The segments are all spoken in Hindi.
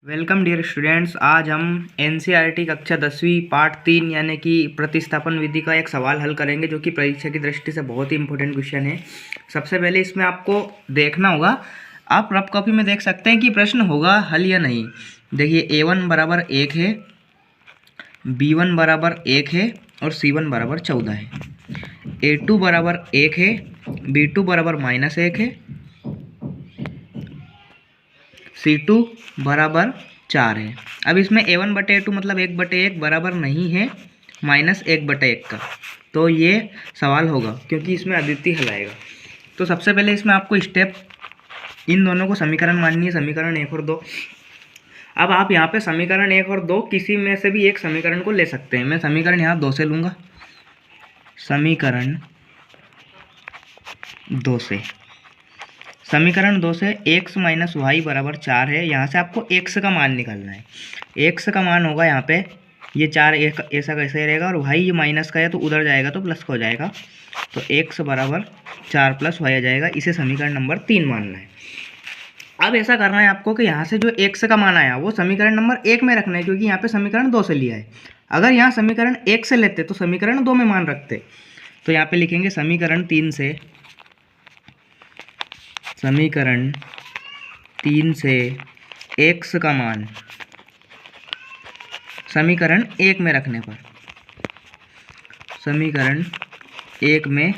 Welcome dear students. आज हम एनसीईआरटी कक्षा 10वीं पार्ट 3 यानी कि प्रतिस्थापन विधि का एक सवाल हल करेंगे, जो कि परीक्षा की दृष्टि से बहुत ही इंपॉर्टेंट क्वेश्चन है। सबसे पहले इसमें आपको देखना होगा, आप रफ कॉपी में देख सकते हैं कि प्रश्न होगा हल या नहीं। देखिए A1 बराबर 1 है, B1 बराबर 1 है और C1 बराबर 14 है। A2 बराबर 1 है, B2 बराबर -1 है, C2 बराबर 4 है। अब इसमें A1/A2 मतलब 1/1 बराबर नहीं है -1/1 का, तो ये सवाल होगा क्योंकि इसमें अद्वितीय हल आएगा। तो सबसे पहले इसमें आपको स्टेप इन दोनों को समीकरण माननी है, समीकरण 1 और 2। अब आप यहाँ पे समीकरण 1 और 2 किसी में से भी एक समीकरण को ले सकते हैं। मैं समीकरण यहाँ 2 से लूँगा, समीकरण 2 से x - y बराबर 4 है। यहाँ से आपको x का मान निकालना है। x का मान होगा यहाँ पे ये 4, एक ऐसा कैसे रहेगा, और y ये माइनस का है तो उधर जाएगा तो प्लस का हो जाएगा, तो x बराबर 4 + y आ जाएगा। इसे समीकरण नंबर 3 मानना है। अब ऐसा करना है आपको कि यहाँ से जो x का मान आया वो समीकरण नंबर 1 में रखना है, क्योंकि यहाँ पे समीकरण 2 से लिया है। अगर यहाँ समीकरण 1 से लेते तो समीकरण 2 में मान रखते। तो यहाँ पे लिखेंगे समीकरण 3 से x का मान समीकरण 1 में रखने पर, समीकरण 1 में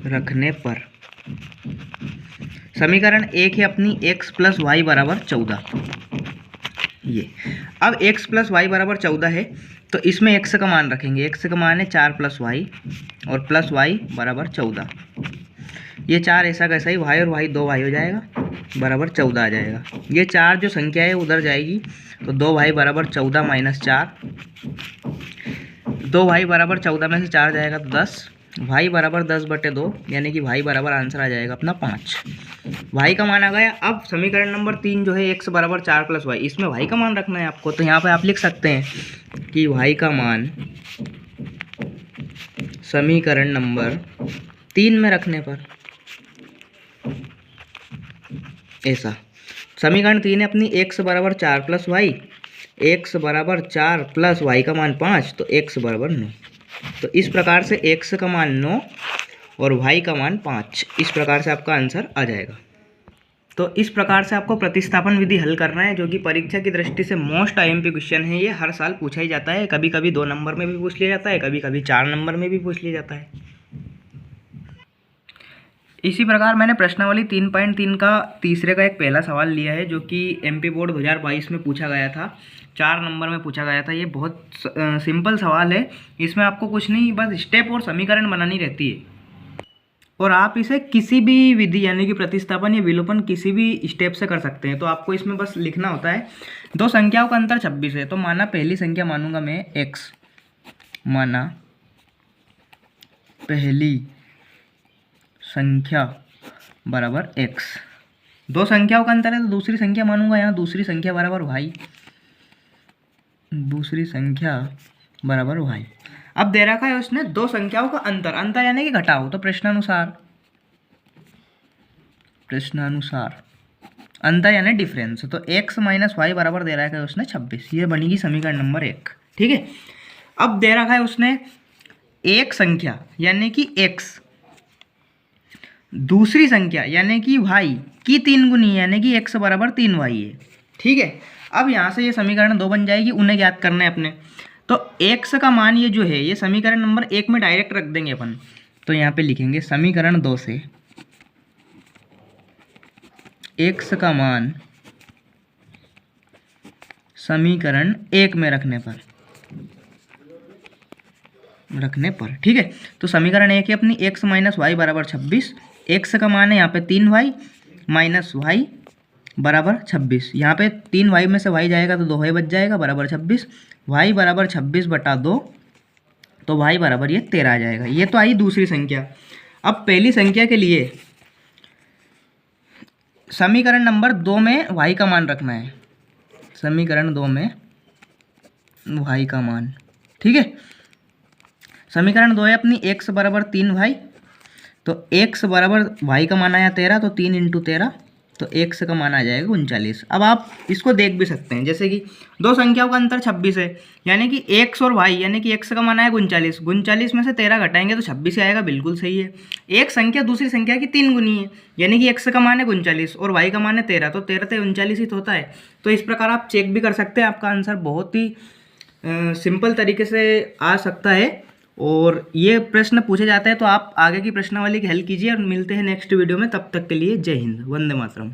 रखने पर समीकरण 1 है अपनी x + y बराबर 14। ये अब x + y बराबर 14 है, तो इसमें x का मान रखेंगे। x का मान है 4 + y और प्लस y बराबर 14। ये 4 ऐसा कैसा ही y और y 2y हो जाएगा, बराबर 14 आ जाएगा। ये 4 जो संख्या है उधर जाएगी, तो 2y बराबर 14 - 4, 2y बराबर 14 में से 4 जाएगा तो 10, y बराबर 10/2, यानी कि y बराबर आंसर आ जाएगा अपना 5। y का मान आ गया। अब समीकरण नंबर 3 जो है x बराबर 4 + y, इसमें y का मान रखना है आपको। तो यहाँ पे आप लिख सकते हैं कि y का मान समीकरण नंबर 3 में रखने पर, ऐसा समीकरण 3 है अपनी x बराबर 4 + y, x बराबर 4 + y का मान 5, तो x बराबर 9। तो इस प्रकार से x का मान 9 और y का मान 5, इस प्रकार से आपका आंसर आ जाएगा। तो इस प्रकार से आपको प्रतिस्थापन विधि हल करना है, जो कि परीक्षा की दृष्टि से मोस्ट आईएमपी क्वेश्चन है। ये हर साल पूछा ही जाता है, कभी कभी 2 नंबर में भी पूछ लिया जाता है, कभी कभी 4 नंबर में भी पूछ लिया जाता है। इसी प्रकार मैंने प्रश्नावली 3.3 का तीसरे का एक पहला सवाल लिया है, जो कि एमपी बोर्ड 2022 में पूछा गया था, 4 नंबर में पूछा गया था। ये बहुत सिंपल सवाल है। इसमें आपको कुछ नहीं, बस स्टेप और समीकरण बनानी रहती है, और आप इसे किसी भी विधि यानी कि प्रतिस्थापन या विलोपन किसी भी स्टेप से कर सकते हैं। तो आपको इसमें बस लिखना होता है, दो संख्याओं का अंतर 26 है, तो माना पहली संख्या मानूंगा मैं x, माना पहली संख्या बराबर x। दो संख्याओं का अंतर है तो दूसरी संख्या मानूंगा यहाँ दूसरी संख्या बराबर y, दूसरी संख्या बराबर y। अब दे रखा है उसने दो संख्याओं का अंतर, अंतर यानी कि घटाओ, तो प्रश्नानुसार अंतर यानी डिफरेंस, तो x - y बराबर दे रखा है उसने 26। ये बनेगी समीकरण नंबर 1। ठीक है। अब दे रखा है उसने एक संख्या यानी कि x, दूसरी संख्या यानी कि y की 3 गुनी यानी कि x बराबर 3y है। ठीक है। अब यहाँ से ये समीकरण 2 बन जाएगी, उन्हें ज्ञात करना है अपने। तो x का मान ये जो है ये समीकरण नंबर 1 में डायरेक्ट रख देंगे अपन। तो यहाँ पे लिखेंगे समीकरण 2 से x का मान समीकरण 1 में रखने पर, ठीक है। तो समीकरण 1 है अपनी x - y बराबर 26। x का मान है यहाँ पे 3y - y बराबर 26। यहाँ पे 3y में से y जाएगा तो 2y बच जाएगा, बराबर 26। y बराबर 26/2, तो y बराबर ये 13 आ जाएगा। ये तो आई दूसरी संख्या। अब पहली संख्या के लिए समीकरण नंबर 2 में y का मान रखना है, समीकरण 2 में y का मान। ठीक है। समीकरण 2 है अपनी x बराबर 3y, तो x बराबर y का मान आया 13, तो 3 × 13 तो एक्स का मान आ जाएगा 39। अब आप इसको देख भी सकते हैं, जैसे कि दो संख्याओं का अंतर 26 है, यानी कि एक्स और वाई, यानी कि एक्स का मान आया 39, 39 में से 13 घटाएंगे तो 26 आएगा, बिल्कुल सही है। एक संख्या दूसरी संख्या की 3 गुनी है, यानी कि एक्स का मान है 39 और वाई का मान है 13, तो 13 से 39 ही तो होता है। तो इस प्रकार आप चेक भी कर सकते हैं, आपका आंसर बहुत ही सिंपल तरीके से आ सकता है। और ये प्रश्न पूछे जाते हैं तो आप आगे की प्रश्नावली की हल कीजिए और मिलते हैं नेक्स्ट वीडियो में। तब तक के लिए जय हिंद, वंदे मातरम।